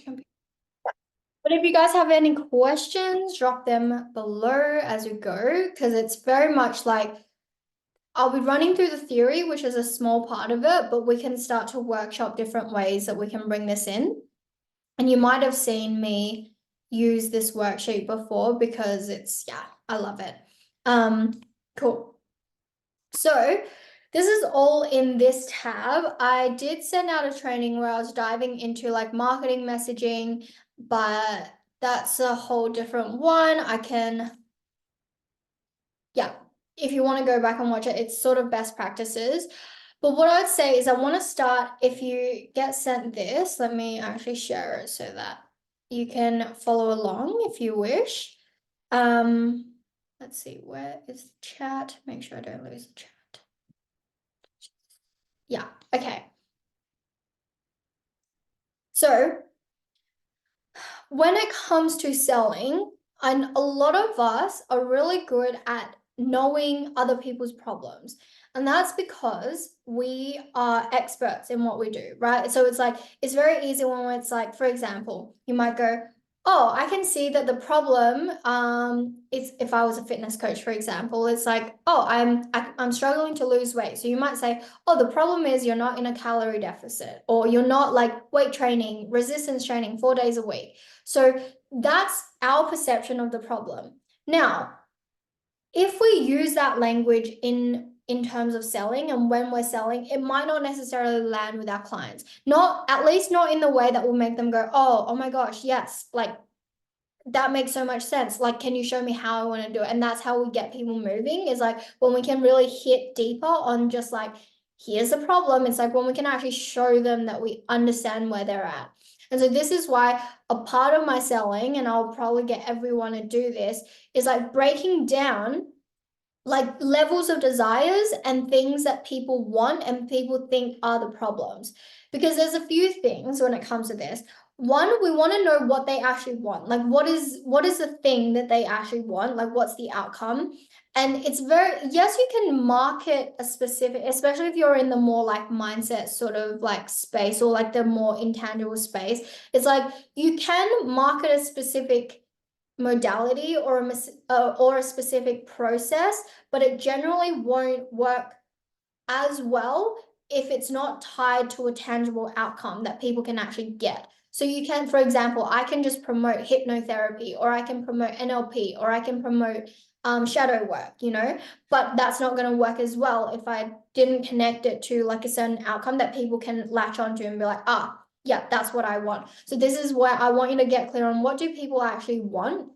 But if you guys have any questions, drop them below as we go, because it's very much like I'll be running through the theory, which is a small part of it, but we can start to workshop different ways that we can bring this in. And you might have seen me use this worksheet before because it's, yeah, I love it. Cool. So this is all in this tab. I did send out a training where I was diving into like marketing messaging, but that's a whole different one. Yeah, if you want to go back and watch it, it's sort of best practices. But what I'd say is I want to start, if you get sent this, let me actually share it so that you can follow along if you wish. Let's see, where is the chat? Make sure I don't lose the chat. Yeah, okay. So when it comes to selling, and a lot of us are really good at knowing other people's problems. And that's because we are experts in what we do, right? So it's like, it's very easy when it's like, for example, you might go, oh, I can see that the problem, is if I was a fitness coach, for example, it's like, oh, I'm struggling to lose weight. So you might say, oh, the problem is you're not in a calorie deficit, or you're not like weight training, resistance training 4 days a week. So that's our perception of the problem. Now, if we use that language in terms of selling and when we're selling, it might not necessarily land with our clients. Not, at least not in the way that will make them go, oh my gosh, yes, like that makes so much sense. Like, can you show me how I want to do it? And that's how we get people moving, is like when we can really hit deeper on just like, here's the problem. It's like when we can actually show them that we understand where they're at. And so this is why a part of my selling, and I'll probably get everyone to do this, is like breaking down like levels of desires and things that people want and people think are the problems. Because there's a few things when it comes to this. One, we want to know what they actually want. Like what is the thing that they actually want? Like what's the outcome? And it's very, yes, you can market a specific, especially if you're in the more like mindset sort of like space, or like the more intangible space. It's like you can market a specific modality or a specific process, but it generally won't work as well if it's not tied to a tangible outcome that people can actually get. So you can, for example, I can just promote hypnotherapy, or I can promote NLP, or I can promote shadow work, but that's not going to work as well if I didn't connect it to like a certain outcome that people can latch onto and be like, yeah, that's what I want. So this is where I want you to get clear on, what do people actually want?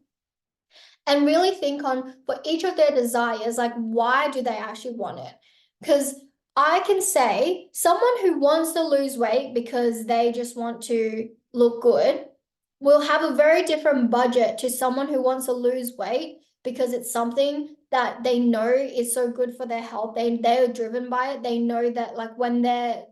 And really think on, for each of their desires, like why do they actually want it? Because I can say someone who wants to lose weight because they just want to look good will have a very different budget to someone who wants to lose weight because it's something that they know is so good for their health. They're driven by it. They know that like when their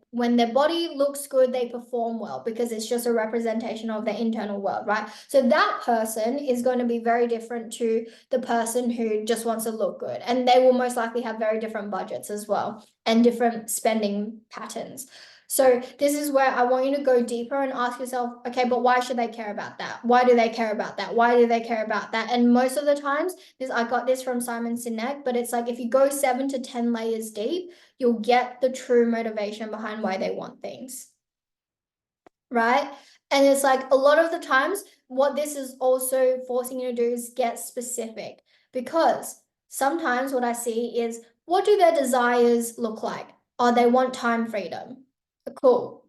body looks good, they perform well because it's just a representation of their internal world, right? So that person is going to be very different to the person who just wants to look good, and they will most likely have very different budgets as well and different spending patterns. So this is where I want you to go deeper and ask yourself, okay, but why should they care about that? Why do they care about that? Why do they care about that? And most of the times, I got this from Simon Sinek, but it's like if you go 7 to 10 layers deep, you'll get the true motivation behind why they want things. Right? And it's like a lot of the times, what this is also forcing you to do is get specific, because sometimes what I see is, what do their desires look like? Oh, they want time freedom. Cool.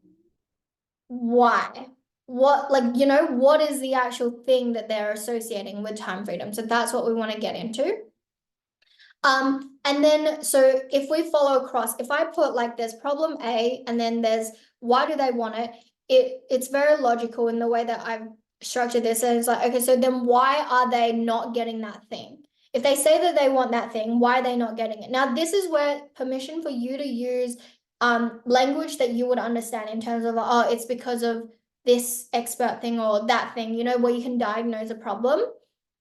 Why? What, like, what is the actual thing that they're associating with time freedom? So that's what we want to get into. And then, so if we follow across, if I put like there's problem A and then there's why do they want it? It's very logical in the way that I've structured this. And it's like, okay, so then why are they not getting that thing? If they say that they want that thing, why are they not getting it? Now, this is where permission for you to use language that you would understand in terms of, oh, it's because of this expert thing or that thing, where you can diagnose a problem.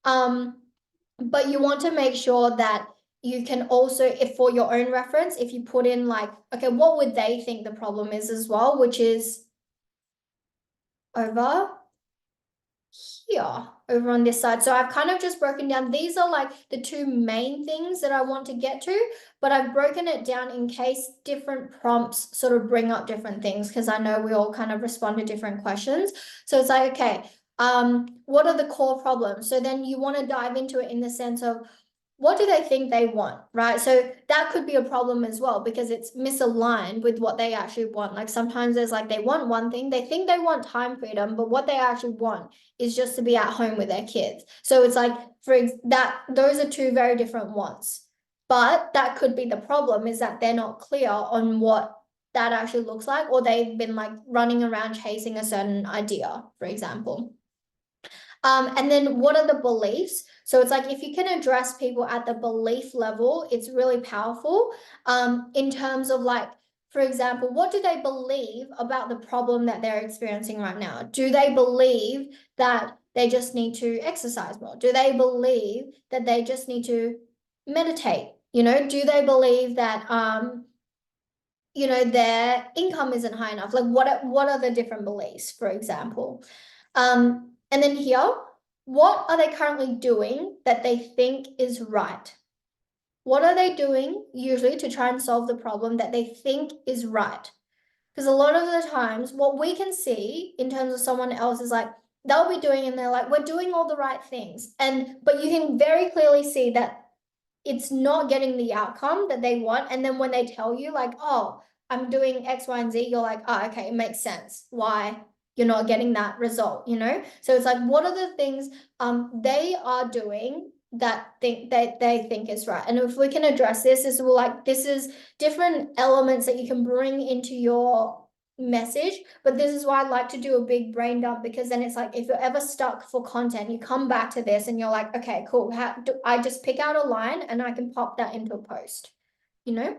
But you want to make sure that you can also, if for your own reference, if you put in like, okay, what would they think the problem is as well, which is over here over on this side. So I've kind of just broken down, these are like the two main things that I want to get to, but I've broken it down in case different prompts sort of bring up different things, because I know we all kind of respond to different questions. So it's like, okay, what are the core problems? So then you want to dive into it in the sense of, what do they think they want, right? So that could be a problem as well, because it's misaligned with what they actually want. Like sometimes there's like, they want one thing, they think they want time freedom, but what they actually want is just to be at home with their kids. So it's like, that those are two very different wants. But that could be the problem, is that they're not clear on what that actually looks like, or they've been like running around chasing a certain idea, for example. And then what are the beliefs? So it's like, if you can address people at the belief level, it's really powerful. In terms of like, for example, what do they believe about the problem that they're experiencing right now? Do they believe that they just need to exercise more? Do they believe that they just need to meditate? You know, do they believe that their income isn't high enough? Like what are the different beliefs, for example? And then here, what are they currently doing that they think is right? What are they doing usually to try and solve the problem that they think is right? Because a lot of the times, what we can see in terms of someone else is like, they'll be doing, and they're like, we're doing all the right things. But you can very clearly see that it's not getting the outcome that they want. And then when they tell you like, oh, I'm doing X, Y, and Z, you're like, oh, okay, it makes sense why you're not getting that result, So it's like, what are the things they are doing that they think is right? And if we can address this is different elements that you can bring into your message. But this is why I like to do a big brain dump, because then it's like, if you're ever stuck for content, you come back to this and you're like, okay, cool, how do I just pick out a line and I can pop that into a post, you know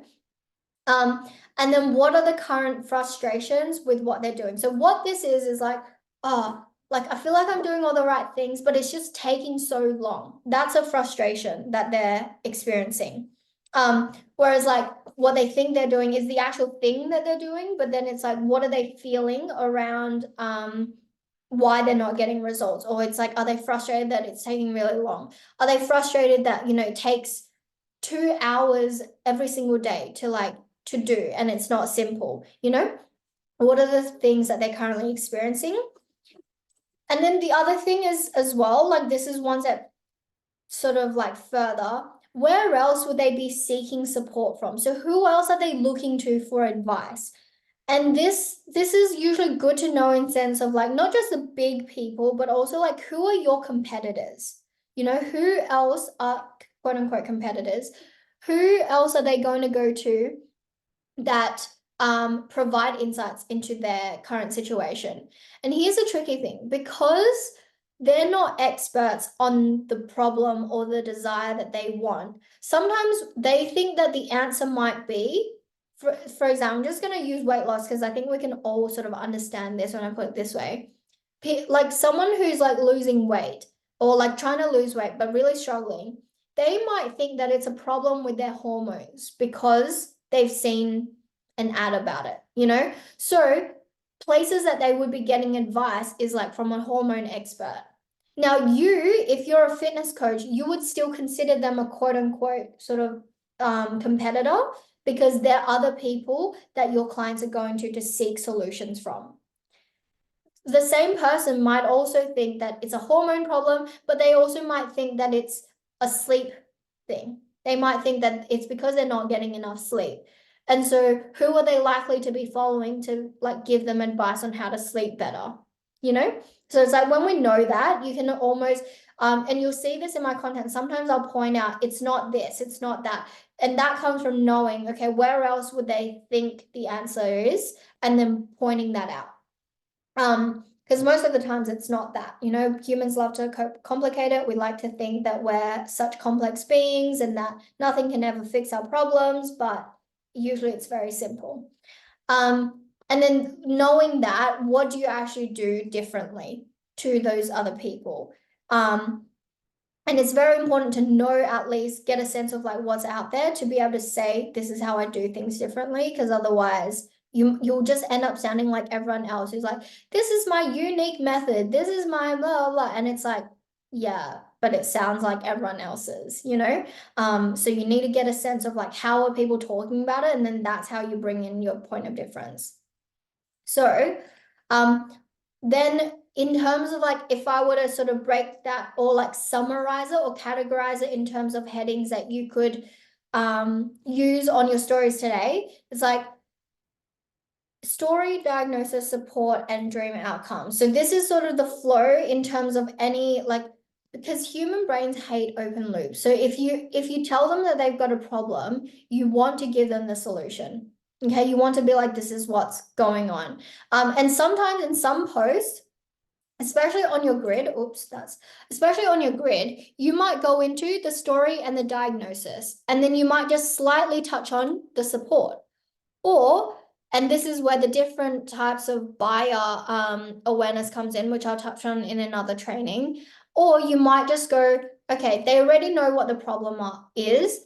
um, and then what are the current frustrations with what they're doing? So what this is like, oh, like I feel like I'm doing all the right things, but it's just taking so long. That's a frustration that they're experiencing. Whereas like what they think they're doing is the actual thing that they're doing, but then it's like, what are they feeling around why they're not getting results? Or it's like, are they frustrated that it's taking really long? Are they frustrated that, it takes 2 hours every single day to do, and it's not simple? What are the things that they're currently experiencing? And then the other thing is as well, like this is one step sort of like further, where else would they be seeking support from? So who else are they looking to for advice? And this is usually good to know in sense of like, not just the big people, but also like, who are your competitors? Who else are quote unquote competitors? Who else are they going to go to that provide insights into their current situation? And here's a tricky thing, because they're not experts on the problem or the desire that they want. Sometimes they think that the answer might be, for example, I'm just going to use weight loss because I think we can all sort of understand this when I put it this way. Like someone who's like losing weight, or like trying to lose weight but really struggling, they might think that it's a problem with their hormones because they've seen an ad about it. So places that they would be getting advice is like from a hormone expert. Now, if you're a fitness coach, you would still consider them a quote unquote sort of competitor, because they're other people that your clients are going to seek solutions from. The same person might also think that it's a hormone problem, but they also might think that it's a sleep thing. They might think that it's because they're not getting enough sleep. And so who are they likely to be following to like give them advice on how to sleep better? So it's like, when we know that, you can almost and you'll see this in my content. Sometimes I'll point out it's not this, it's not that. And that comes from knowing, okay, where else would they think the answer is, and then pointing that out. Because most of the times it's not that. Humans love to complicate it. We like to think that we're such complex beings and that nothing can ever fix our problems, but usually it's very simple. And then knowing that, what do you actually do differently to those other people? And it's very important to know, at least get a sense of like what's out there, to be able to say, this is how I do things differently, because otherwise you'll just end up sounding like everyone else who's like, this is my unique method, this is my blah blah, and it's like, yeah, but it sounds like everyone else's, you know. So you need to get a sense of like, how are people talking about it, and then that's how you bring in your point of difference. So um then in terms of like, if I were to sort of break that or like summarize it or categorize it in terms of headings that you could use on your stories today, it's like story, diagnosis, support, and dream outcome. So this is sort of the flow in terms of any like, because human brains hate open loops. So if you tell them that they've got a problem, you want to give them the solution. Okay, you want to be like, this is what's going on. And sometimes in some posts, especially on your grid, especially on your grid, you might go into the story and the diagnosis, and then you might just slightly touch on the support. Or, and this is where the different types of buyer awareness comes in, which I'll touch on in another training. Or you might just go, okay, they already know what the problem is.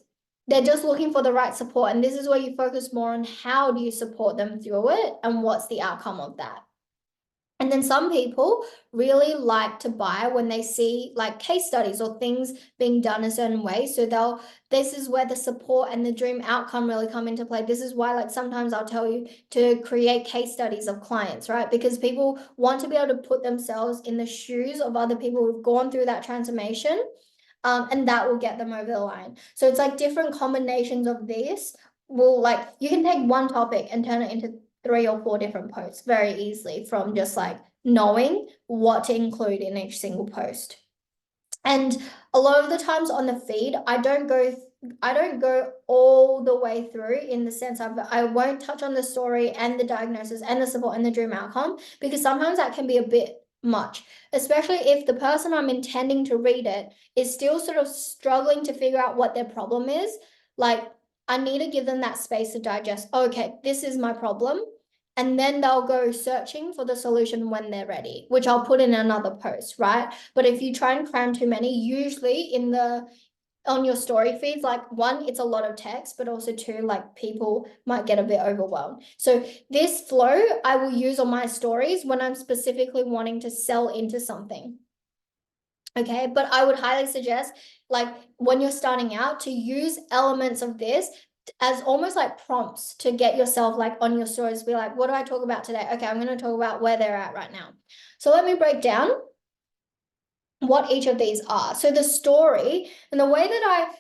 They're just looking for the right support. And this is where you focus more on how do you support them through it and what's the outcome of that. And then some people really like to buy when they see like case studies or things being done a certain way. So this is where the support and the dream outcome really come into play. This is why, like, sometimes I'll tell you to create case studies of clients, right? Because people want to be able to put themselves in the shoes of other people who've gone through that transformation. And that will get them over the line. So it's like different combinations of this will, like, you can take one topic and turn it into 3 or 4 different posts very easily from just like knowing what to include in each single post. And a lot of the times on the feed, I don't go all the way through, in the sense of I won't touch on the story and the diagnosis and the support and the dream outcome, because sometimes that can be a bit much, especially if the person I'm intending to read it is still sort of struggling to figure out what their problem is. Like, I need to give them that space to digest, okay, this is my problem. And then they'll go searching for the solution when they're ready, which I'll put in another post, right? But if you try and cram too many, usually on your story feeds, like, one, it's a lot of text, but also two, like, people might get a bit overwhelmed. So this flow I will use on my stories when I'm specifically wanting to sell into something. Okay, but I would highly suggest, like, when you're starting out, to use elements of this as almost like prompts to get yourself like on your stories, be like, what do I talk about today? Okay, I'm going to talk about where they're at right now. So let me break down what each of these are. So the story, and the way that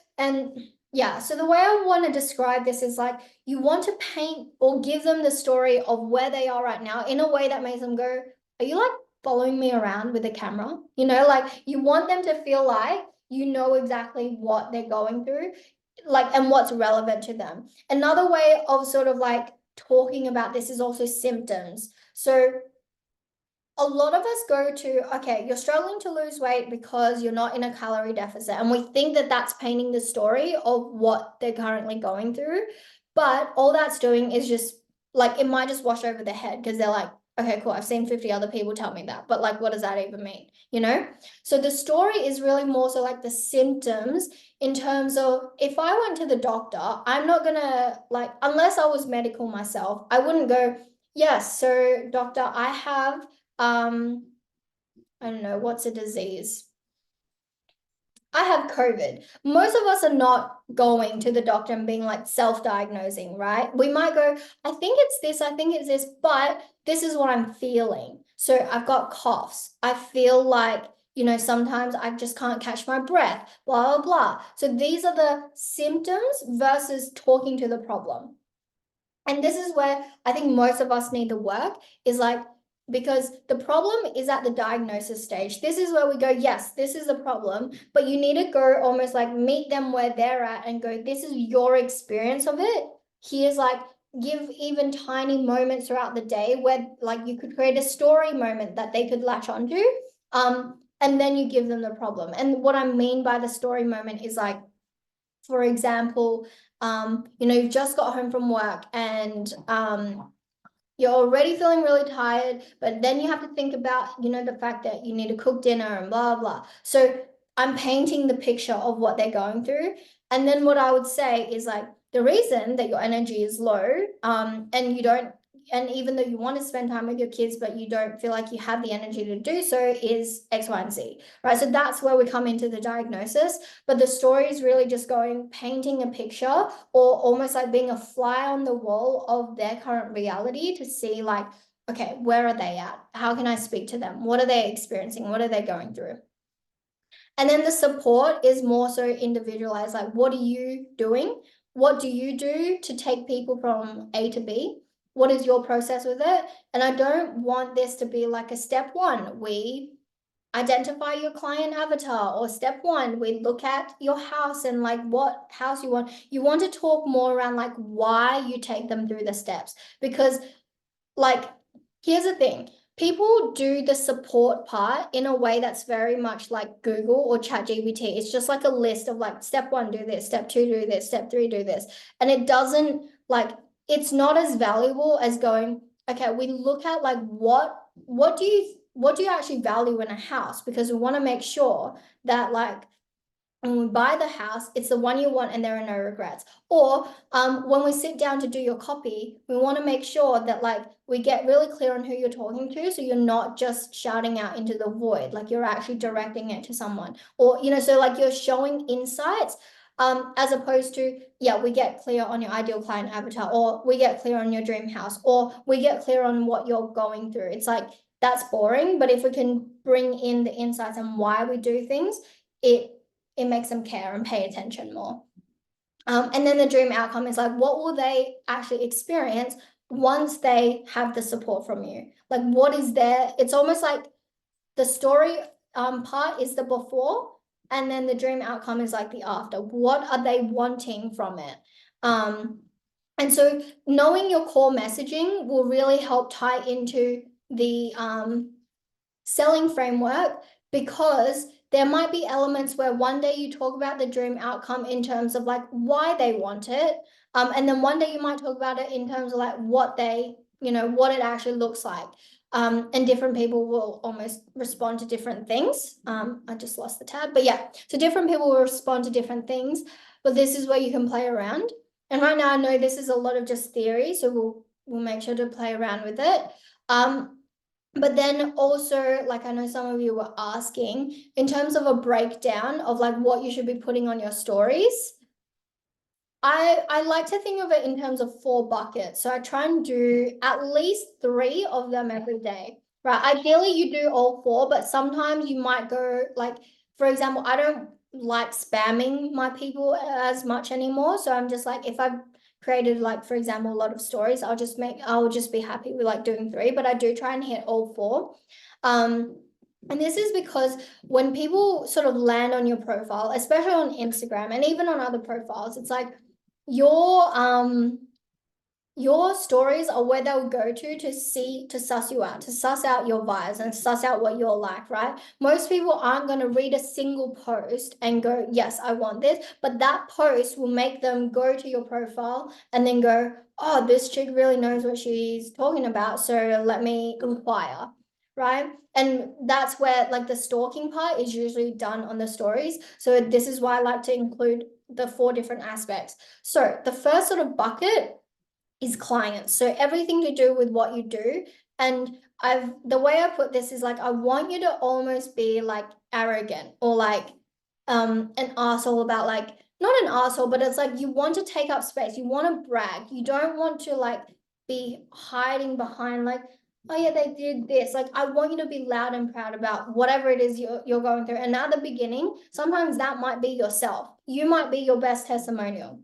so the way I want to describe this is like, you want to paint or give them the story of where they are right now in a way that makes them go, are you like following me around with a camera? You know, like, you want them to feel like you know exactly what they're going through, like, and what's relevant to them. Another way of sort of like talking about this is also symptoms. So a lot of us go to, okay, you're struggling to lose weight because you're not in a calorie deficit. And we think that that's painting the story of what they're currently going through. But all that's doing is just like, it might just wash over their head because they're like, okay, cool, I've seen 50 other people tell me that. But like, what does that even mean? You know? So the story is really more so like the symptoms, in terms of, if I went to the doctor, I'm not gonna, like, unless I was medical myself, I wouldn't go, yes, so doctor, I have I don't know, what's a disease? I have COVID. Most of us are not going to the doctor and being like self-diagnosing, right? We might go, I think it's this, I think it's this, but this is what I'm feeling. So I've got coughs. I feel like, you know, sometimes I just can't catch my breath, blah, blah, blah. So these are the symptoms versus talking to the problem. And this is where I think most of us need to work, is like, because the problem is at the diagnosis stage. This is where we go, yes, this is a problem, but you need to go almost like meet them where they're at and go, this is your experience of it. Here's like, give even tiny moments throughout the day where like you could create a story moment that they could latch onto. And then you give them the problem. And what I mean by the story moment is like, for example, you know, you've just got home from work and you're already feeling really tired, but then you have to think about, you know, the fact that you need to cook dinner and blah, blah. So I'm painting the picture of what they're going through. And then what I would say is like, the reason that your energy is low, and and even though you want to spend time with your kids, but you don't feel like you have the energy to do so, is X, Y, and Z, right? So that's where we come into the diagnosis. But the story is really just painting a picture, or almost like being a fly on the wall of their current reality to see like, okay, where are they at? How can I speak to them? What are they experiencing? What are they going through? And then the support is more so individualized, like what are you doing? What do you do to take people from A to B? What is your process with it? And I don't want this to be like a step one, we identify your client avatar, or step one, we look at your house and like what house you want. You want to talk more around like why you take them through the steps, because like, here's the thing, people do the support part in a way that's very much like Google or ChatGPT. It's just like a list of like, step one, do this, step two, do this, step three, do this. And it doesn't like, it's not as valuable as going, okay, we look at like what do you actually value in a house? Because we want to make sure that like when we buy the house, it's the one you want and there are no regrets. Or when we sit down to do your copy, we want to make sure that like we get really clear on who you're talking to, so you're not just shouting out into the void, like you're actually directing it to someone. Or, you know, so like you're showing insights, as opposed to, yeah, we get clear on your ideal client avatar, or we get clear on your dream house, or we get clear on what you're going through. It's like, that's boring. But if we can bring in the insights and why we do things, it makes them care and pay attention more. And then the dream outcome is like, what will they actually experience once they have the support from you? Like, what is there? It's almost like the story part is the before, and then the dream outcome is like the after. What are they wanting from it? And so knowing your core messaging will really help tie into the selling framework, because there might be elements where one day you talk about the dream outcome in terms of like why they want it, and then one day you might talk about it in terms of like what they, you know, what it actually looks like, and different people will almost respond to different things. I just lost the tab, but yeah, so different people will respond to different things, but this is where you can play around. And right now I know this is a lot of just theory, so we'll make sure to play around with it. But then also, like I know some of you were asking, in terms of a breakdown of like what you should be putting on your stories, I like to think of it in terms of 4 buckets. So I try and do at least 3 of them every day, right? Ideally, you do all 4, but sometimes you might go like, for example, I don't like spamming my people as much anymore. So I'm just like, if I've created like, for example, a lot of stories, I'll just be happy with like doing 3, but I do try and hit all 4. And this is because when people sort of land on your profile, especially on Instagram and even on other profiles, it's like your stories are where they'll go to suss you out, to suss out your vibes and suss out what you're like, right? Most people aren't going to read a single post and go, yes, I want this, but that post will make them go to your profile and then go, oh, this chick really knows what she's talking about, so let me inquire, right? And that's where like the stalking part is usually done on the stories. So this is why I like to include the 4 different aspects. So the first sort of bucket is clients. So everything to do with what you do. And the way I put this is like, I want you to almost be like arrogant or like an asshole about like, not an asshole, but it's like you want to take up space. You want to brag. You don't want to like be hiding behind like, oh yeah, they did this. Like, I want you to be loud and proud about whatever it is you're going through. And at the beginning, sometimes that might be yourself. You might be your best testimonial,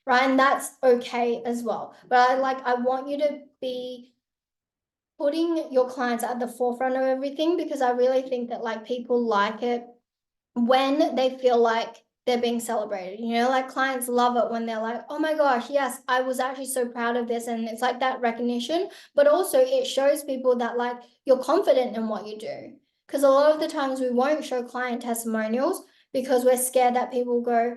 right? And that's okay as well. But I want you to be putting your clients at the forefront of everything, because I really think that like people like it when they feel like they're being celebrated. You know, like clients love it when they're like, oh my gosh, yes, I was actually so proud of this. And it's like that recognition, but also it shows people that like you're confident in what you do. Because a lot of the times we won't show client testimonials because we're scared that people go,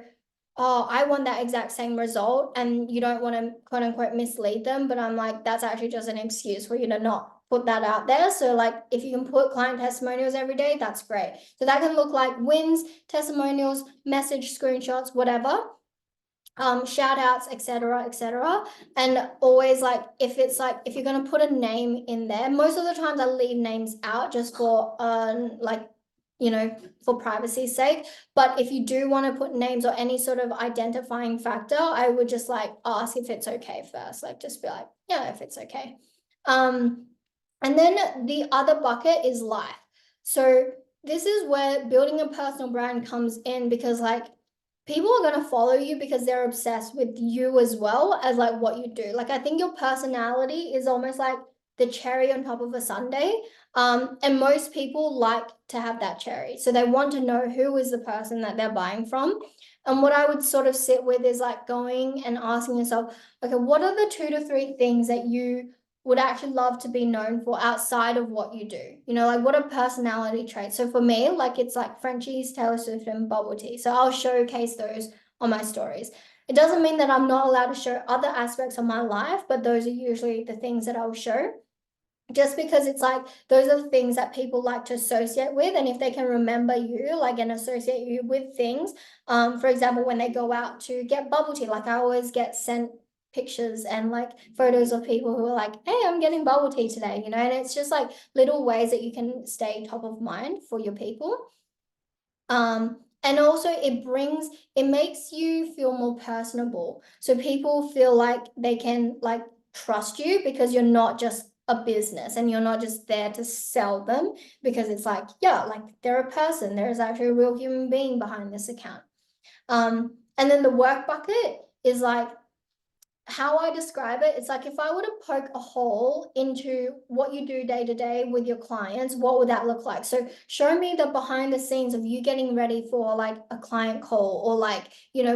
oh, I want that exact same result, and you don't want to quote unquote mislead them. But I'm like, that's actually just an excuse for you to not put that out there. So like if you can put client testimonials every day, that's great. So that can look like wins, testimonials, message screenshots, whatever. shout outs, etc., etc. And always like if it's like if you're gonna put a name in there, most of the times I leave names out just for like for privacy's sake. But if you do want to put names or any sort of identifying factor, I would just like ask if it's okay first. Like just be like, yeah, if it's okay. And then the other bucket is life. So this is where building a personal brand comes in, because like people are going to follow you because they're obsessed with you as well as like what you do. Like I think your personality is almost like the cherry on top of a sundae. And most people like to have that cherry. So they want to know who is the person that they're buying from. And what I would sort of sit with is like going and asking yourself, okay, what are the 2 to 3 things that you would actually love to be known for outside of what you do? Like what are personality traits? So for me, like it's like Frenchies, Taylor Swift, and bubble tea. So I'll showcase those on my stories. It doesn't mean that I'm not allowed to show other aspects of my life, but those are usually the things that I'll show, just because it's like those are the things that people like to associate with. And if they can remember you like and associate you with things, for example, when they go out to get bubble tea, like I always get sent pictures and like photos of people who are like, hey, I'm getting bubble tea today, and it's just like little ways that you can stay top of mind for your people. And also it makes you feel more personable. So people feel like they can like trust you because you're not just a business and you're not just there to sell them, because it's like, yeah, like they're a person. There's actually a real human being behind this account. And then the work bucket is like, how I describe it, it's like if I were to poke a hole into what you do day to day with your clients, what would that look like? So show me the behind the scenes of you getting ready for like a client call, or like,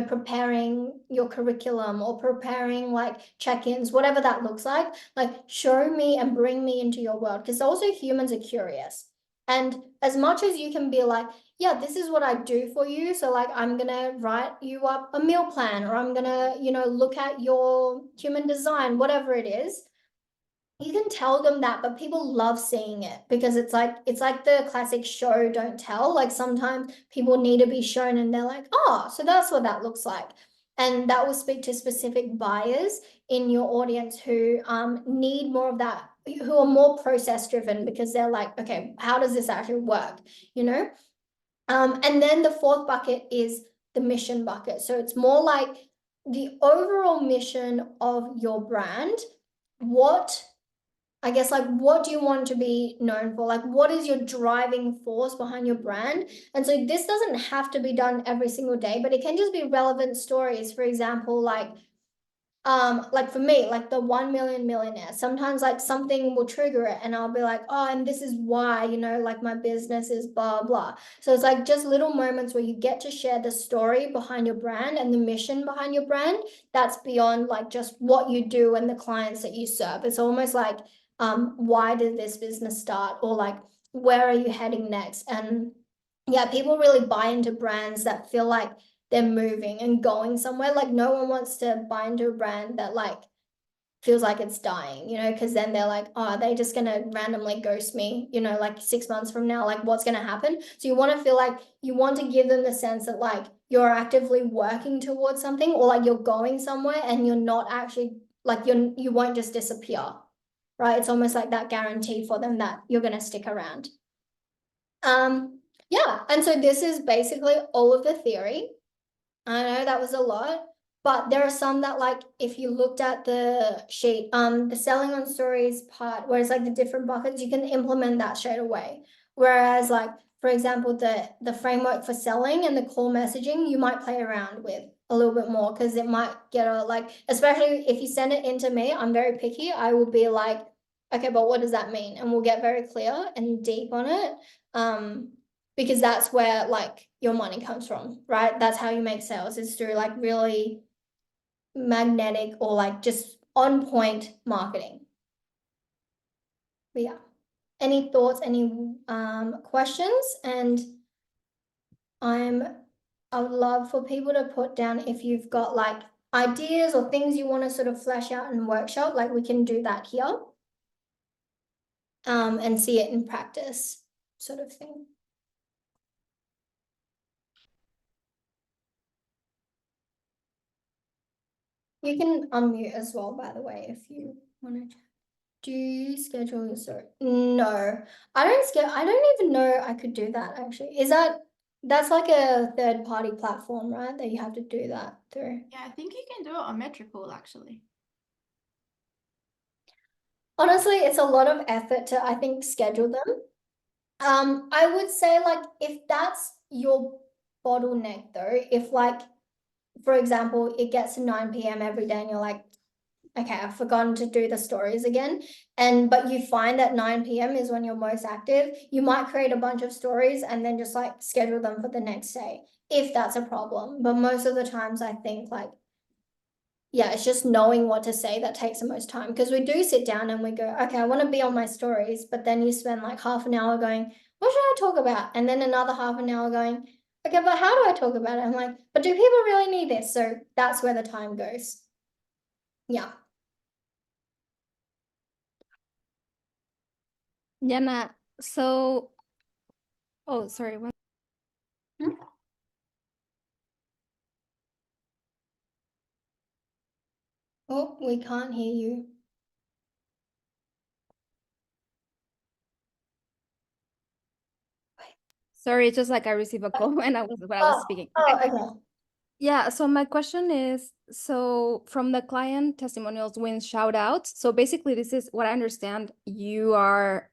preparing your curriculum, or preparing like check-ins, whatever that looks like. Like show me and bring me into your world, because also humans are curious. And as much as you can be like, yeah, this is what I do for you. So like I'm gonna write you up a meal plan, or I'm gonna, look at your human design, whatever it is. You can tell them that, but people love seeing it, because it's like the classic show don't tell. Like sometimes people need to be shown and they're like, oh, so that's what that looks like. And that will speak to specific buyers in your audience who need more of that, who are more process driven, because they're like, okay, how does this actually work? You know? And then the fourth bucket is the mission bucket. So it's more like the overall mission of your brand. What, I guess, like, what do you want to be known for? Like, what is your driving force behind your brand? And so this doesn't have to be done every single day, but it can just be relevant stories. For example, like for me, like the 1 million millionaire, sometimes like something will trigger it and I'll be like, oh, and this is why, like my business is blah blah. So it's like just little moments where you get to share the story behind your brand and the mission behind your brand. That's beyond like just what you do and the clients that you serve. It's almost like, why did this business start, or like where are you heading next? And yeah, people really buy into brands that feel like they're moving and going somewhere. Like no one wants to buy into a brand that like feels like it's dying, because then they're like, oh, are they just gonna randomly ghost me, like 6 months from now? Like what's gonna happen? So you want to feel like you want to give them the sense that like you're actively working towards something, or like you're going somewhere and you're not actually like you won't just disappear, right? It's almost like that guarantee for them that you're gonna stick around. Yeah, and so this is basically all of the theory. I know that was a lot, but there are some that like if you looked at the sheet, the selling on stories part, where it's like the different buckets, you can implement that straight away. Whereas like, for example, the framework for selling and the core messaging, you might play around with a little bit more, because it might get a like, especially if you send it into me, I'm very picky. I will be like, okay, but what does that mean? And we'll get very clear and deep on it. Because that's where like your money comes from, right? That's how you make sales, is through like really magnetic or like just on point marketing. But yeah, any thoughts, any questions? And I'm I would love for people to put down if you've got like ideas or things you want to sort of flesh out and workshop. Like we can do that here, and see it in practice, sort of thing. You can unmute as well, by the way, if you want to. Do you schedule your story? No, I don't even know I could do that actually. That's like a third party platform, right? That you have to do that through. Yeah, I think you can do it on Metricool actually. Honestly, it's a lot of effort to, I think, schedule them. I would say like if that's your bottleneck though, if like, for example, it gets to 9 p.m. every day and you're like, okay, I've forgotten to do the stories again. But you find that 9 p.m. is when you're most active, you might create a bunch of stories and then just like schedule them for the next day, if that's a problem. But most of the times I think like, yeah, it's just knowing what to say that takes the most time. Because we do sit down and we go, okay, I want to be on my stories, but then you spend like half an hour going, what should I talk about? And then another half an hour going, okay, but how do I talk about it? I'm like, but do people really need this? So that's where the time goes. Yeah. Yana, so, oh, sorry. Oh, we can't hear you. Sorry, it's just like I received a call when I was Oh, speaking. oh, Okay. okay. Yeah, so my question is, so from the client testimonials, wins, shout outs. So basically this is what I understand. You are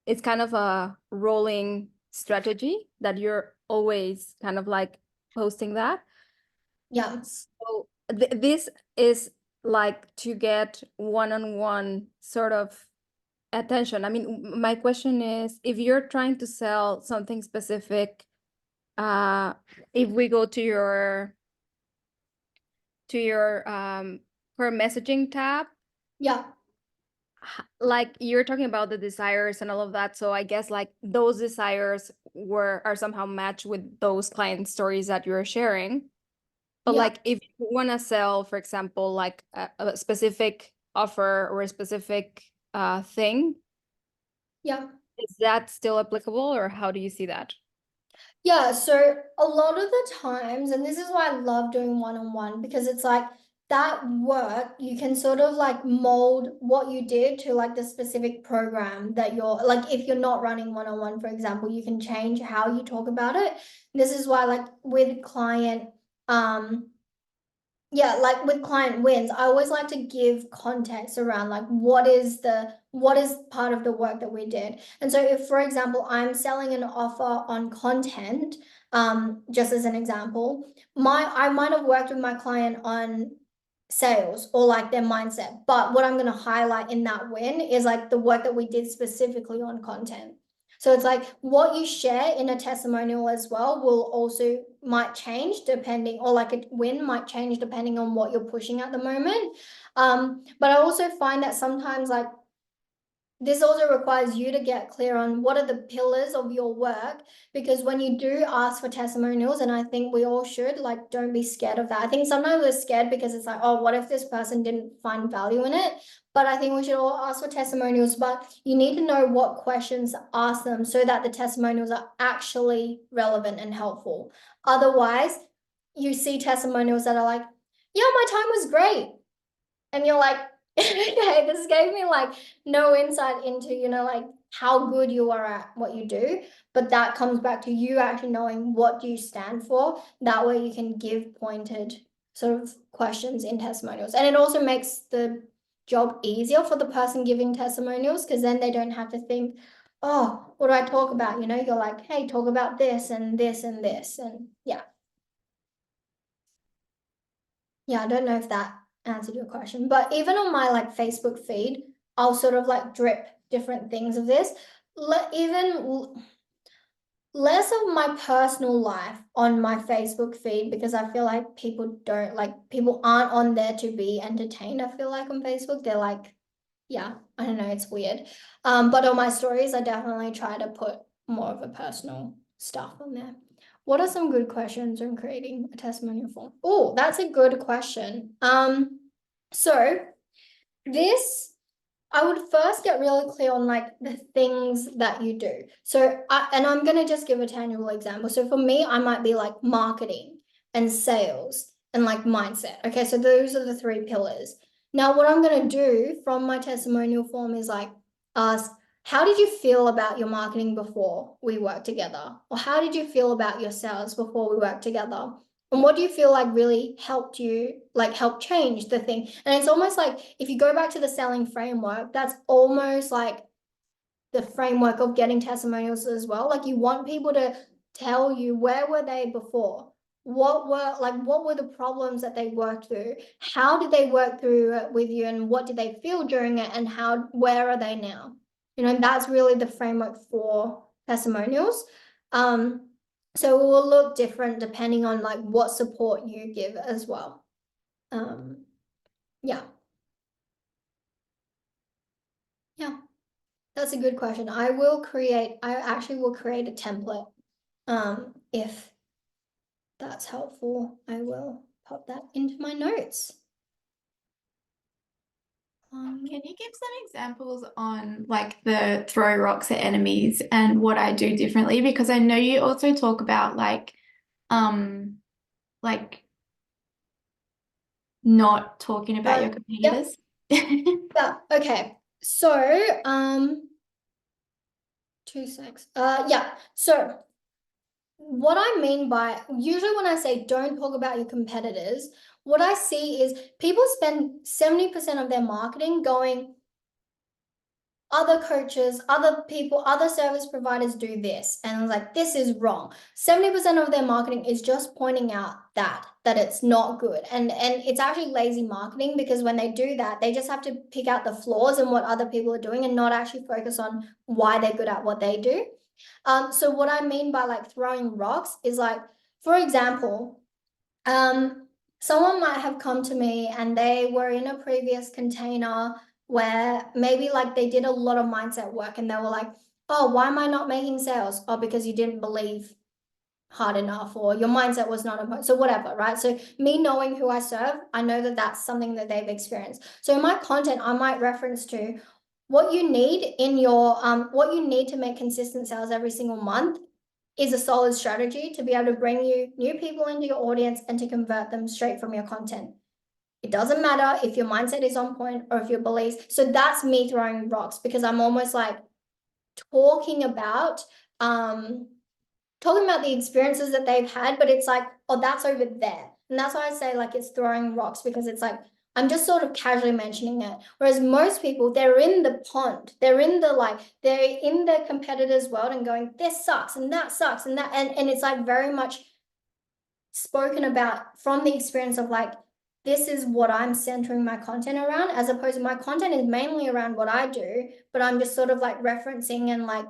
it's kind of a rolling strategy that you're always kind of like posting that. Yeah. So this is like to get one-on-one sort of attention. I mean, my question is, if you're trying to sell something specific, if we go to your per messaging tab, Yeah. like you're talking about the desires and all of that. So I guess like those desires are somehow matched with those client stories that you're sharing. But Yeah. like if you want to sell, for example, like a specific offer or a specific thing, Yeah. is that still applicable, or how do you see that? Yeah, so a lot of the times, and this is why I love doing one-on-one, because it's like that work, you can sort of like mold what you did to like the specific program that you're like, if you're not running one-on-one, for example, you can change how you talk about it. This is why like with client, um, yeah, like with client wins, I always like to give context around like what is part of the work that we did. And so if, for example, I'm selling an offer on content, just as an example, I might have worked with my client on sales or like their mindset, but what I'm going to highlight in that win is like the work that we did specifically on content. So it's like what you share in a testimonial as well will also might change depending, or like a win might change depending on what you're pushing at the moment. But I also find that sometimes like this also requires you to get clear on what are the pillars of your work, because when you do ask for testimonials, and I think we all should, like, don't be scared of that. I think sometimes we're scared because it's like, oh, what if this person didn't find value in it? But I think we should all ask for testimonials, but you need to know what questions to ask them so that the testimonials are actually relevant and helpful. Otherwise, you see testimonials that are like, yeah, my time was great, and you're like, okay, this gave me like no insight into, like how good you are at what you do. But that comes back to you actually knowing what do you stand for. That way you can give pointed sort of questions in testimonials. And it also makes the job easier for the person giving testimonials, because then they don't have to think, oh, what do I talk about? You're like, hey, talk about this and this and this. And yeah. Yeah, I don't know if that answered your question, but even on my like Facebook feed, I'll sort of like drip different things of this. Even less of my personal life on my Facebook feed, because I feel like people aren't on there to be entertained. I feel like on Facebook, they're like, yeah, I don't know, it's weird. But on my stories, I definitely try to put more of a personal stuff on there. What are some good questions when creating a testimonial form? Oh, that's a good question. So this, I would first get really clear on like the things that you do. So, I'm gonna just give a tangible example. So for me, I might be like marketing and sales and like mindset. Okay, so those are the 3 pillars. Now, what I'm going to do from my testimonial form is like ask, how did you feel about your marketing before we worked together? Or how did you feel about your sales before we worked together? And what do you feel like really helped you, like help change the thing? And it's almost like if you go back to the selling framework, that's almost like the framework of getting testimonials as well. Like you want people to tell you where were they before? What were the problems that they worked through? How did they work through it with you, and what did they feel during it, and where are they now? You know, and that's really the framework for testimonials. So it will look different depending on like what support you give as well. Yeah. Yeah. That's a good question. I actually will create a template. If that's helpful, I will pop that into my notes. Can you give some examples on like the throw rocks at enemies and what I do differently? Because I know you also talk about like not talking about your competitors. Yeah, okay. So, 2 secs. Yeah. So what I mean by usually when I say don't talk about your competitors, what I see is people spend 70% of their marketing going, other coaches, other people, other service providers do this. And I was like, this is wrong. 70% of their marketing is just pointing out that it's not good. And it's actually lazy marketing, because when they do that, they just have to pick out the flaws in what other people are doing and not actually focus on why they're good at what they do. So what I mean by like throwing rocks is like, for example, someone might have come to me and they were in a previous container where maybe like they did a lot of mindset work and they were like, oh, why am I not making sales? Oh, because you didn't believe hard enough, or your mindset was not important. So whatever, right? So me knowing who I serve, I know that that's something that they've experienced. So in my content, I might reference to what you need in your what you need to make consistent sales every single month is a solid strategy to be able to bring you new people into your audience and to convert them straight from your content. It doesn't matter if your mindset is on point or if your beliefs. So that's me throwing rocks, because I'm almost like talking about the experiences that they've had, but it's like, oh, that's over there. And that's why I say like it's throwing rocks, because it's like I'm just sort of casually mentioning it. Whereas most people, they're in the pond, they're in the competitor's world and going, this sucks and that sucks and that, and it's like very much spoken about from the experience of like, this is what I'm centering my content around, as opposed to my content is mainly around what I do, but I'm just sort of like referencing and like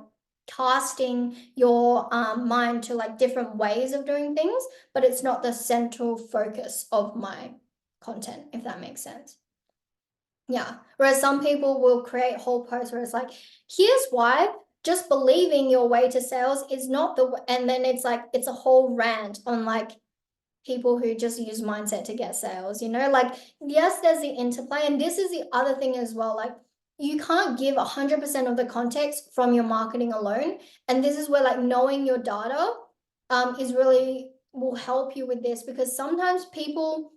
casting your mind to like different ways of doing things, but it's not the central focus of my content, if that makes sense. Yeah. Whereas some people will create whole posts where it's like, here's why just believing your way to sales is not and then it's like, it's a whole rant on like people who just use mindset to get sales, you know, like, yes, there's the interplay. And this is the other thing as well. Like, you can't give 100% of the context from your marketing alone. And this is where like knowing your data is really will help you with this, because sometimes people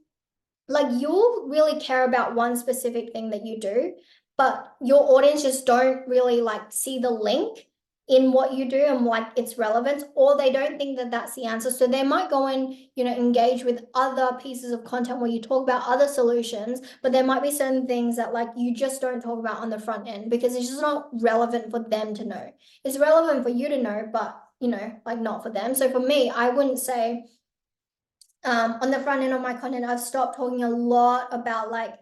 like you'll really care about one specific thing that you do, but your audience just don't really like see the link in what you do and like its relevance, or they don't think that that's the answer. So they might go and, you know, engage with other pieces of content where you talk about other solutions, but there might be certain things that like you just don't talk about on the front end because it's just not relevant for them to know. It's relevant for you to know, but you know, like not for them. So for me, I wouldn't say on the front end of my content, I've stopped talking a lot about like,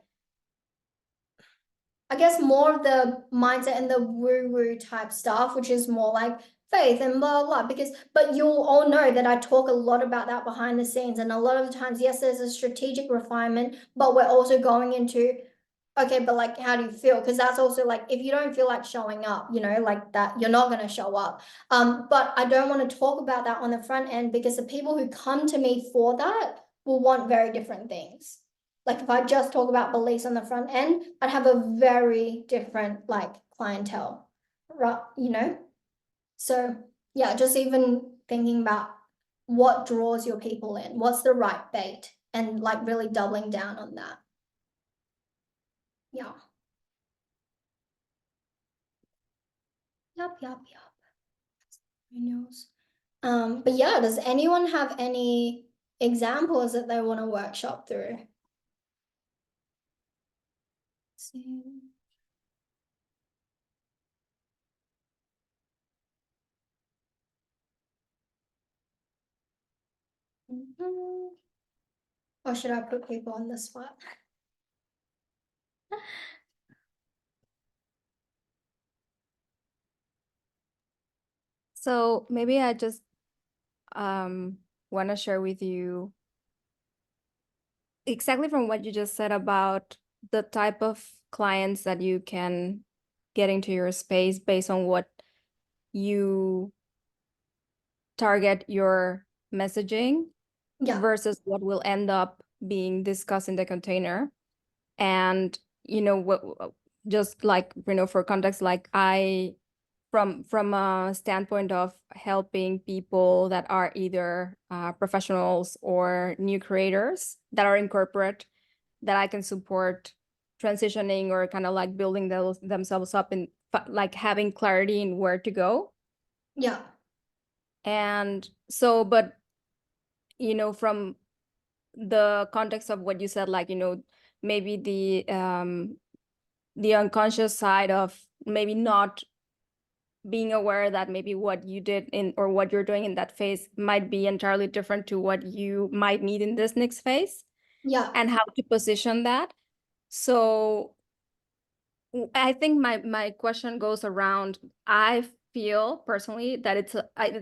I guess more of the mindset and the woo-woo type stuff, which is more like faith and blah, blah, because, but you'll all know that I talk a lot about that behind the scenes. And a lot of the times, yes, there's a strategic refinement, but we're also going into, okay, but like, how do you feel? Because that's also like, if you don't feel like showing up, you know, like that, you're not going to show up. But I don't want to talk about that on the front end, because the people who come to me for that will want very different things. Like if I just talk about beliefs on the front end, I'd have a very different like clientele, right? You know? So yeah, just even thinking about what draws your people in, what's the right bait, and like really doubling down on that. Yeah. Yep. Who knows? But yeah, does anyone have any examples that they want to workshop through? Let's see. Or should I put people on the spot? So maybe I just want to share with you exactly from what you just said about the type of clients that you can get into your space based on what you target your messaging Yeah, versus what will end up being discussed in the container. And what, just like for context, like I from a standpoint of helping people that are either professionals or new creators that are in corporate, that I can support transitioning or kind of like building themselves up and like having clarity in where to go. yeah, And so, but from the context of what you said, like maybe the unconscious side of maybe not being aware that maybe what you did in or what you're doing in that phase might be entirely different to what you might need in this next phase, yeah, and how to position that. So I think my question goes around, I feel personally that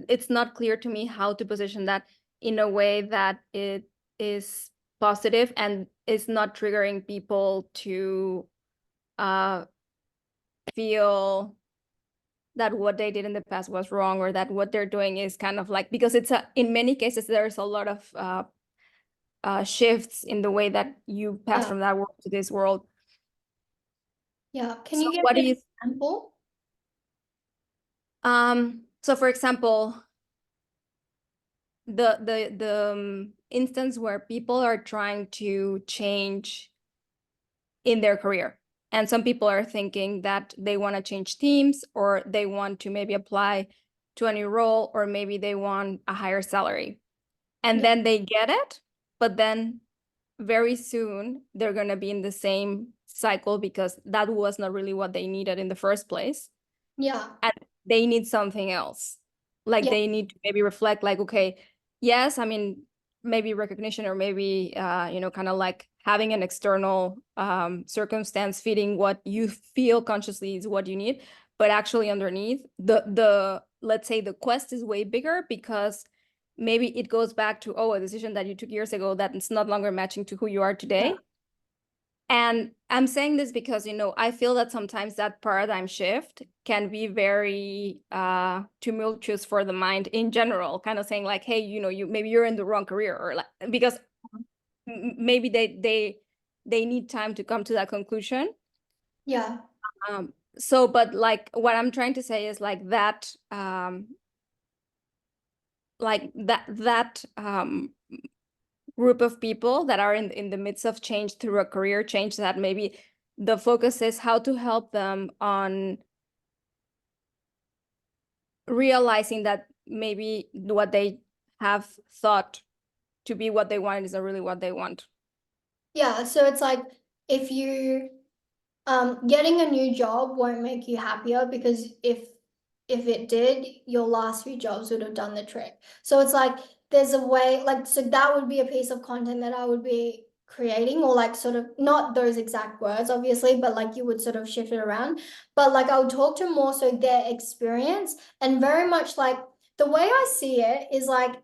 it's not clear to me how to position that in a way that it is positive and is not triggering people to uh feel that what they did in the past was wrong, or that what they're doing is kind of like, because in many cases there's a lot of shifts in the way that you pass yeah, from that world to this world. yeah. Can So you give what do me you an example? so for example, the instance where people are trying to change in their career, and some people are thinking that they want to change teams, or they want to maybe apply to a new role, or maybe they want a higher salary, and Yeah, then they get it, but then very soon they're going to be in the same cycle because that was not really what they needed in the first place, yeah, and they need something else. Like yeah, they need to maybe reflect like, okay, yes, I mean, maybe recognition, or maybe kind of like having an external circumstance fitting what you feel consciously is what you need, but actually underneath the let's say the quest is way bigger, because maybe it goes back to, oh, a decision that you took years ago that it's no longer matching to who you are yeah, today. And I'm saying this because, I feel that sometimes that paradigm shift can be very tumultuous for the mind in general, kind of saying like, hey, maybe you're in the wrong career, or like, because maybe they need time to come to that conclusion. yeah, So, but like what I'm trying to say is like that group of people that are in the midst of change through a career change, that maybe the focus is how to help them on realizing that maybe what they have thought to be what they want isn't really what they want. yeah. So it's like if you getting a new job won't make you happier, because if it did, your last few jobs would have done the trick. So it's like there's a way, like, so that would be a piece of content that I would be creating, or like sort of not those exact words obviously, but like you would sort of shift it around. But like I would talk to more so their experience, and very much like the way I see it is like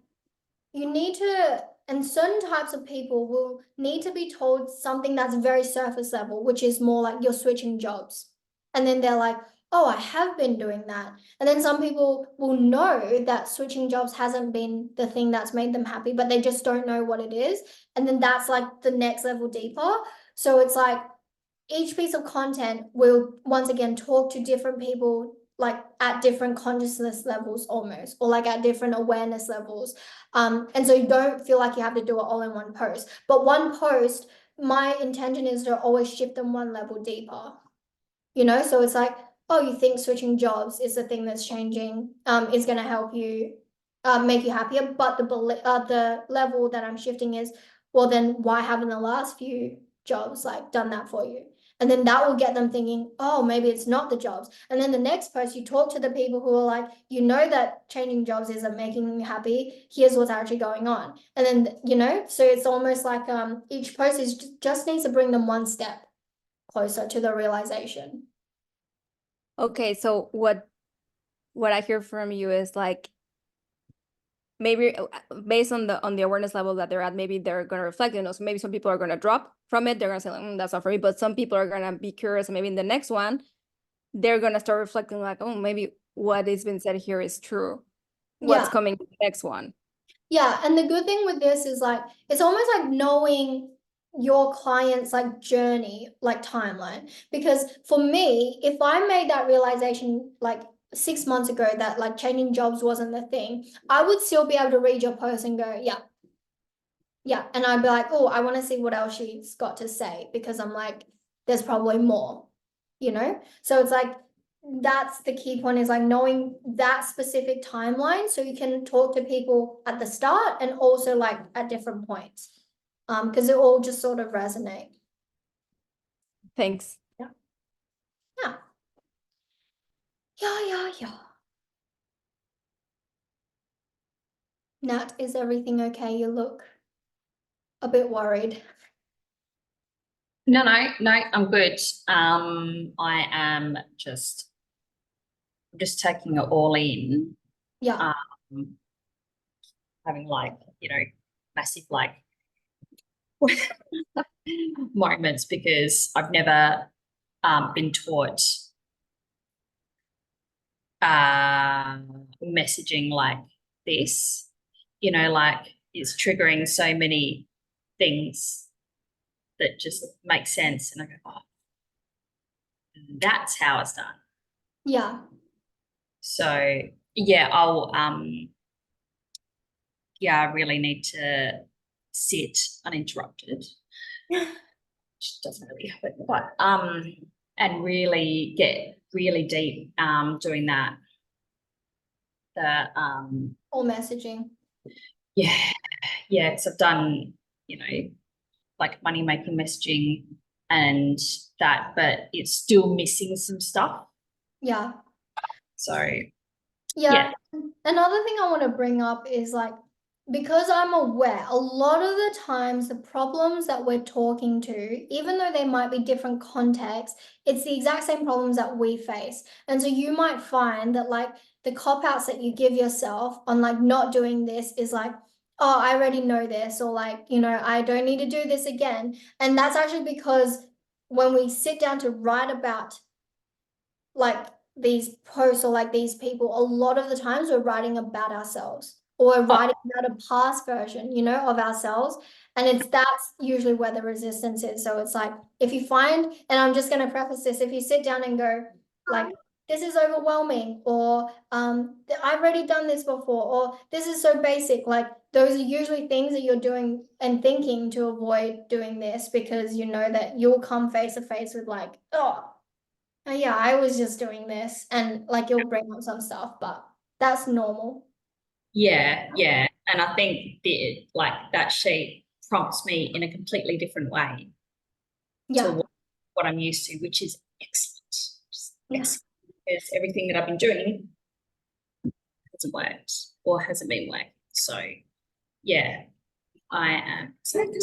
you need to, and certain types of people will need to be told something that's very surface level, which is more like you're switching jobs, and then they're like, oh, I have been doing that. And then some people will know that switching jobs hasn't been the thing that's made them happy, but they just don't know what it is, and then that's like the next level deeper. So it's like each piece of content will once again talk to different people, like at different consciousness levels almost, or like at different awareness levels. And so you don't feel like you have to do it all in one post. But one post, my intention is to always shift them one level deeper. So it's like, oh, you think switching jobs is the thing that's changing, is going to help you make you happier, but the level that I'm shifting is, well, then why haven't the last few jobs like done that for you? And then that will get them thinking, oh, maybe it's not the jobs. And then the next post, you talk to the people who are like, that changing jobs isn't making you happy. Here's what's actually going on. And then, so it's almost like each post is just needs to bring them one step closer to the realization. Okay, so what I hear from you is like maybe based on the awareness level that they're at, maybe they're gonna reflect, so maybe some people are gonna drop from it, they're gonna say like, that's not for me, but some people are gonna be curious, and maybe in the next one they're gonna start reflecting like, oh, maybe what has been said here is true. What's coming in the next one? Yeah, and the good thing with this is like it's almost like knowing your client's like journey, like timeline. Because for me, if I made that realization like 6 months ago that like changing jobs wasn't the thing, I would still be able to read your post and go, yeah, yeah. And I'd be like, oh, I want to see what else she's got to say, because I'm like, there's probably more. So it's like that's the key point, is like knowing that specific timeline so you can talk to people at the start and also like at different points, because it all just sort of resonate. Thanks. Yeah. Yeah. Nat, is everything okay? You look a bit worried. No, I'm good. I am just taking it all in. Yeah. Having like, massive like moments, because I've never been taught messaging like this, like it's triggering so many things that just make sense. And I go, oh, that's how it's done. Yeah. So yeah, I really need to sit uninterrupted, which doesn't really happen, but and really get really deep doing that. All messaging. Yeah, because I've done, like money making messaging and that, but it's still missing some stuff. Yeah. So Yeah. Another thing I want to bring up is like, because I'm aware, a lot of the times the problems that we're talking to, even though they might be different contexts, it's the exact same problems that we face. And so you might find that like the cop-outs that you give yourself on like not doing this is like, oh, I already know this, or like, I don't need to do this again. And that's actually because when we sit down to write about like these posts or like these people, a lot of the times we're writing about ourselves, or we're writing about a past version, of ourselves. And that's usually where the resistance is. So it's like, if you find, and I'm just going to preface this, if you sit down and go like, this is overwhelming, or I've already done this before, or this is so basic, like those are usually things that you're doing and thinking to avoid doing this, because you know that you'll come face to face with like, oh yeah, I was just doing this, and like you'll bring up some stuff, but that's normal. yeah, and I think that sheet prompts me in a completely different way Yeah. to what I'm used to, which is excellent. Yeah. Excellent, because everything that I've been doing hasn't worked or hasn't been working. So yeah, I am excited.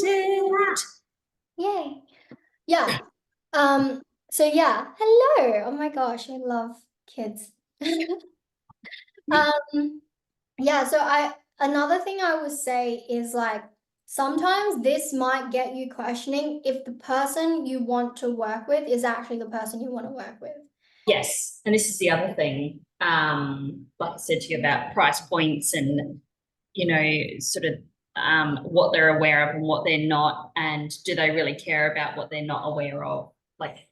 Yay. Yeah. So yeah, hello. Oh my gosh, I love kids. Yeah, so another thing I would say is like sometimes this might get you questioning if the person you want to work with is actually the person you want to work with. Yes, and this is the other thing, like I said to you about price points and, sort of what they're aware of and what they're not, and do they really care about what they're not aware of? Like,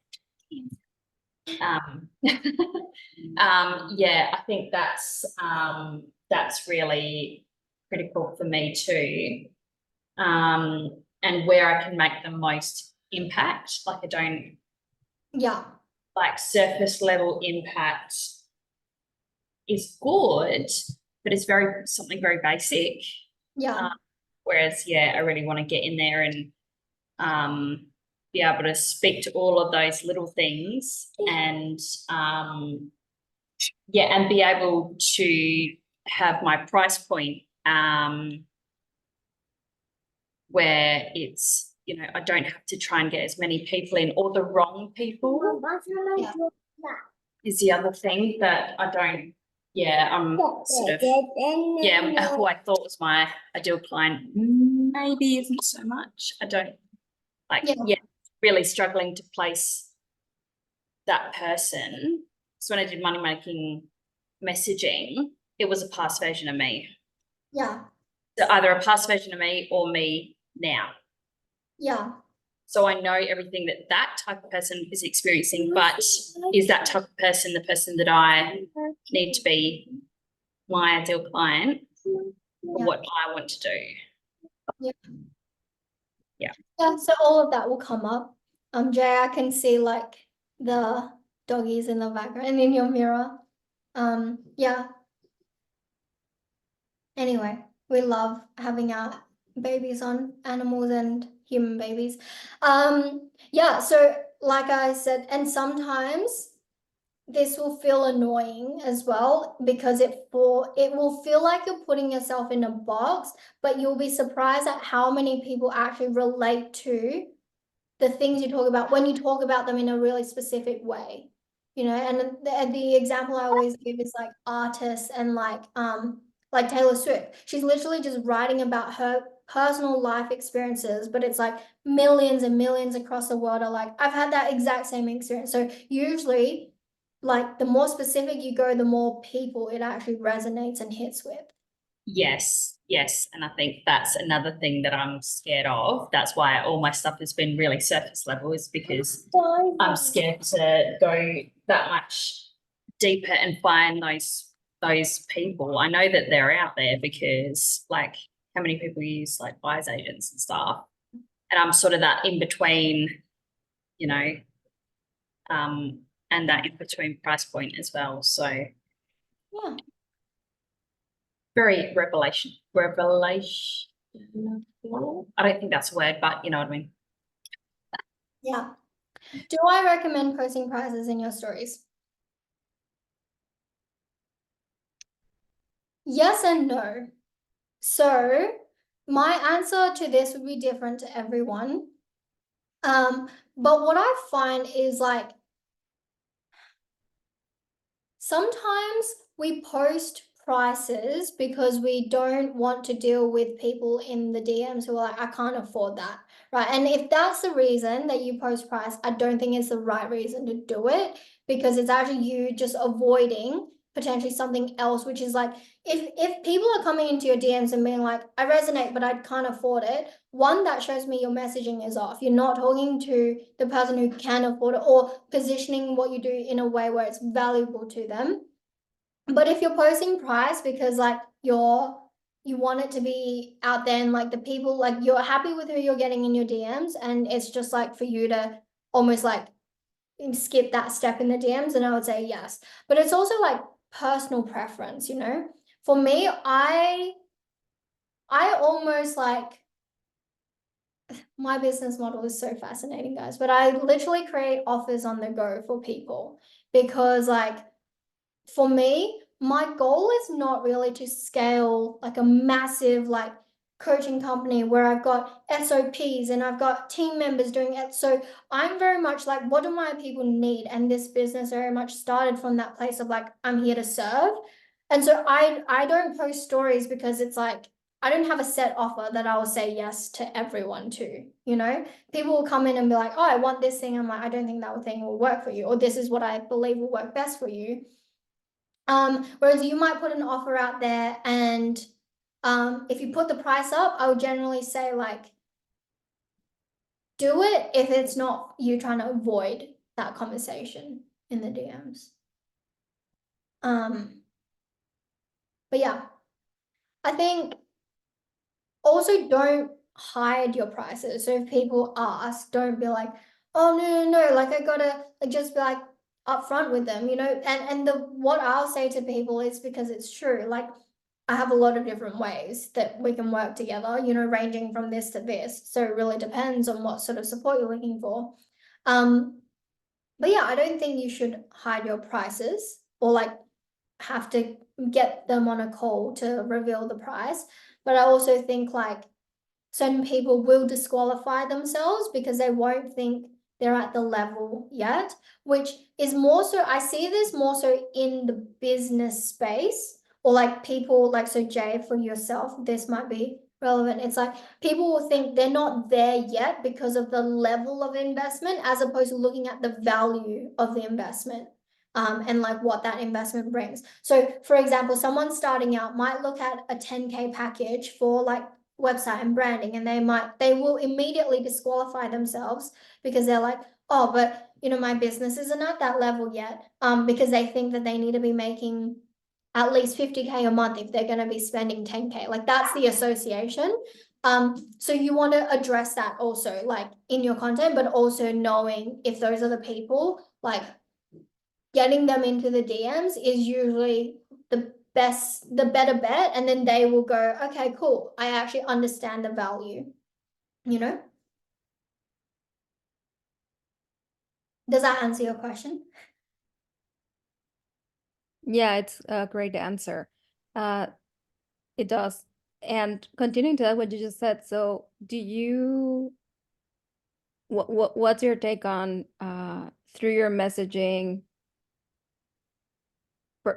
Yeah, I think that's really critical for me too. And where I can make the most impact, like I don't Yeah, like surface level impact is good, but it's something very basic. yeah, Whereas, yeah, I really want to get in there and be able to speak to all of those little things and yeah, and be able to have my price point where it's, you know, I don't have to try and get as many people in or the wrong people yeah, is the other thing that I don't, yeah, I'm sort of, yeah, who I thought was my ideal client maybe isn't so much. I don't like, yeah, yeah, really struggling to place that person. So when I did money making messaging, it was a past version of me. yeah, So either a past version of me or me now. yeah, So I know everything that that type of person is experiencing, but is that type of person the person that I need to be my ideal client for yeah. what I want to do? Yeah. Yeah. Yeah, so all of that will come up. Jay, I can see like the doggies in the background and in your mirror. Yeah. Anyway, we love having our babies on, animals and human babies. Yeah, so like I said, and sometimes this will feel annoying as well because it will feel like you're putting yourself in a box, but you'll be surprised at how many people actually relate to the things you talk about when you talk about them in a really specific way, you know. And the example I always give is like artists and like Taylor Swift. She's literally just writing about her personal life experiences, but it's like millions and millions across the world are like, I've had that exact same experience. So usually, like the more specific you go, the more people it actually resonates and hits with. Yes, yes. And I think that's another thing that I'm scared of. That's why all my stuff has been really surface level, is because I'm scared to go that much deeper and find those people. I know that they're out there because like how many people use like buyer's agents and stuff. And I'm sort of that in between, you know, and that in between price point as well. So Yeah. very revelation. I don't think that's a word, but you know what I mean. Yeah. Do I recommend posting prices in your stories? Yes and no. So my answer to this would be different to everyone. But what I find is like sometimes we post prices because we don't want to deal with people in the DMs who are like, I can't afford that, right? And if that's the reason that you post price, I don't think it's the right reason to do it, because it's actually you just avoiding potentially something else, which is like if people are coming into your DMs and being like, I resonate, but I can't afford it, one, that shows me your messaging is off. You're not talking to the person who can afford it or positioning what you do in a way where it's valuable to them. But if you're posting price because like you want it to be out there and like the people, like you're happy with who you're getting in your DMs and it's just like for you to almost like skip that step in the DMs, and I would say yes. But it's also like personal preference, you know. For me, I almost like, my business model is so fascinating, guys, but I literally create offers on the go for people because like for me, my goal is not really to scale like a massive like coaching company where I've got SOPs and I've got team members doing it. So I'm very much like, what do my people need? And this business very much started from that place of like, I'm here to serve. And so I don't post stories because it's like I don't have a set offer that I will say yes to everyone to, you know? People will come in and be like, oh, I want this thing. I'm like, I don't think that thing will work for you, or this is what I believe will work best for you. Whereas you might put an offer out there and if you put the price up, I would generally say like, do it if it's not you trying to avoid that conversation. in the DMs. But yeah, I think also don't hide your prices. So if people ask, don't be like, oh no, like I gotta like just be like upfront with them, you know. And the what I'll say to people is because it's true. Like I have a lot of different ways that we can work together, you know, ranging from this to this. So it really depends on what sort of support you're looking for. But yeah, I don't think you should hide your prices or like have to get them on a call to reveal the price. But I also think like certain people will disqualify themselves because they won't think they're at the level yet, which is more so, I see this more so in the business space or like people like, so Jay, for yourself, this might be relevant. It's like people will think they're not there yet because of the level of investment as opposed to looking at the value of the investment. And like what that investment brings. So for example, someone starting out might look at a 10K package for like website and branding, and they will immediately disqualify themselves because they're like, oh, but you know, my business isn't at that level yet. Because they think that they need to be making at least 50K a month if they're going to be spending 10K. Like that's the association. So you want to address that also, like in your content, but also knowing if those are the people, like getting them into the DMs is usually the better bet. And then they will go, okay, cool. I actually understand the value, you know? Does that answer your question? Yeah, it's a great answer. It does. And continuing to that, what you just said, so do you, what's your take on through your messaging,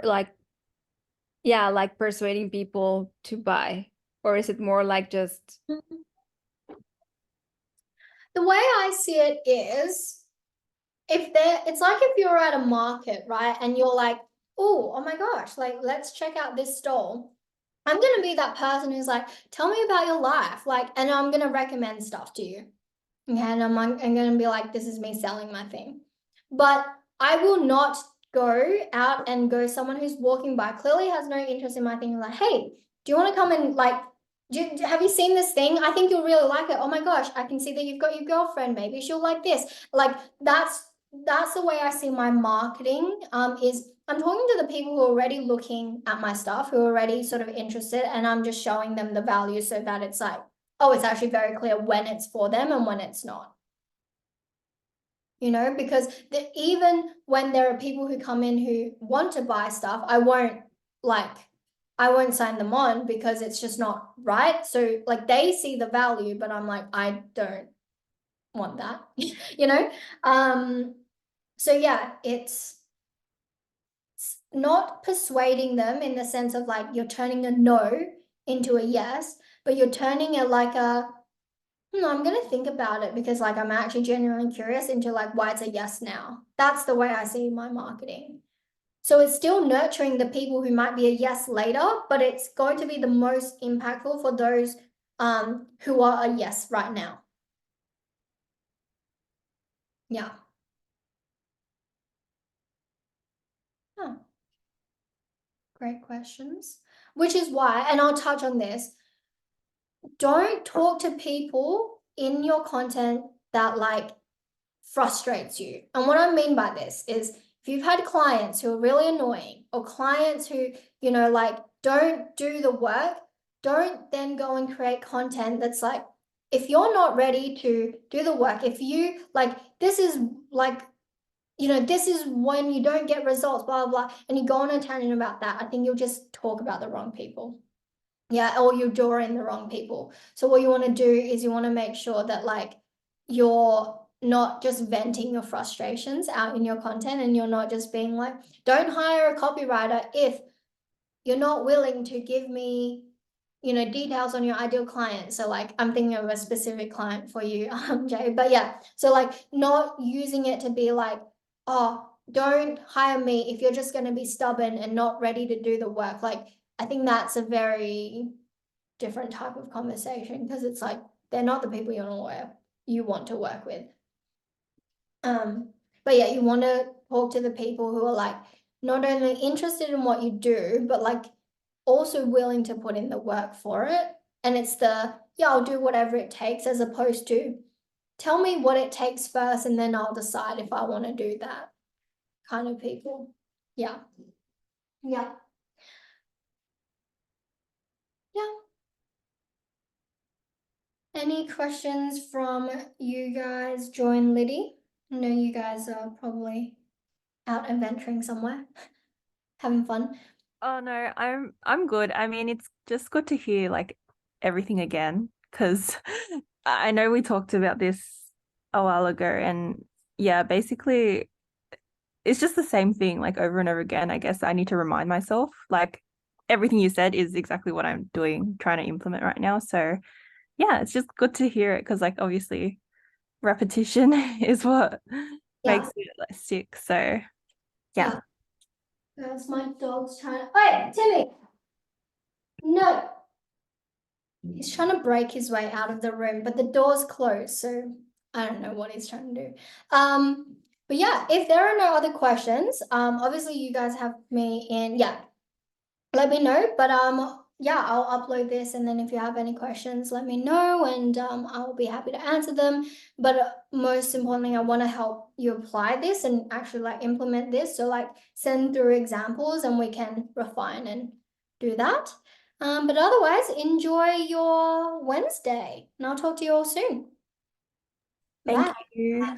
like, yeah, like persuading people to buy? Or is it more like just, The way I see it is it's like if you're at a market, right? And you're like, oh my gosh, like let's check out this stall. I'm gonna be that person who's like, tell me about your life, like, and I'm gonna recommend stuff to you. Okay, and I'm gonna be like, this is me selling my thing. But I will not go out and go someone who's walking by clearly has no interest in my thing, like, hey, do you want to come and like have you seen this thing? I think you'll really like it. Oh my gosh, I can see that you've got your girlfriend. Maybe she'll like this. Like that's the way I see my marketing. Is I'm talking to the people who are already looking at my stuff, who are already sort of interested, and I'm just showing them the value so that it's like, oh, it's actually very clear when it's for them and when it's not. You know, because even when there are people who come in who want to buy stuff, I won't sign them on because it's just not right. So like they see the value, but I'm like, I don't want that, you know? So yeah, it's not persuading them in the sense of like you're turning a no into a yes, but you're turning it like a I'm gonna think about it because like I'm actually genuinely curious into like why it's a yes now. That's the way I see my marketing. So it's still nurturing the people who might be a yes later, but it's going to be the most impactful for those who are a yes right now. Yeah. Oh, great questions. Which is why, and I'll touch on this, don't talk to people in your content that like frustrates you. And what I mean by this is if you've had clients who are really annoying or clients who, you know, like don't do the work, don't then go and create content that's like, if you're not ready to do the work, if you like, this is like, you know, this is when you don't get results, blah, blah, blah, and you go on a tangent about that, I think you'll just talk about the wrong people. Yeah, or you draw in the wrong people. So what you want to do is you want to make sure that like you're not just venting your frustrations out in your content, and you're not just being like, don't hire a copywriter if you're not willing to give me, you know, details on your ideal client. So like I'm thinking of a specific client for you, Jay. But yeah, so like not using it to be like, oh, don't hire me if you're just going to be stubborn and not ready to do the work. Like I think that's a very different type of conversation because it's like they're not the people you want to work with. But yeah, you want to talk to the people who are like not only interested in what you do, but like also willing to put in the work for it. And it's the, yeah, I'll do whatever it takes, as opposed to tell me what it takes first and then I'll decide if I want to do that kind of people. Yeah. Yeah. Yeah. Any questions from you guys, Joy and Liddy? I know you guys are probably out adventuring somewhere, having fun. Oh no, I'm good. I mean, it's just good to hear like everything again because I know we talked about this a while ago, and yeah, basically it's just the same thing like over and over again. I guess I need to remind myself like everything you said is exactly what I'm doing, trying to implement right now. So yeah, it's just good to hear it because like obviously repetition is what Yeah. makes it like stick. So yeah. That's my dog's trying. Wait, Timmy. No. He's trying to break his way out of the room, but the door's closed, so I don't know what he's trying to do. But yeah, if there are no other questions, obviously you guys have me in, yeah, let me know. But yeah, I'll upload this, and then if you have any questions, let me know, and I'll be happy to answer them. But most importantly, I want to help you apply this and actually like implement this. So like send through examples, and we can refine and do that. But otherwise, enjoy your Wednesday, and I'll talk to you all soon. Thank Bye. you.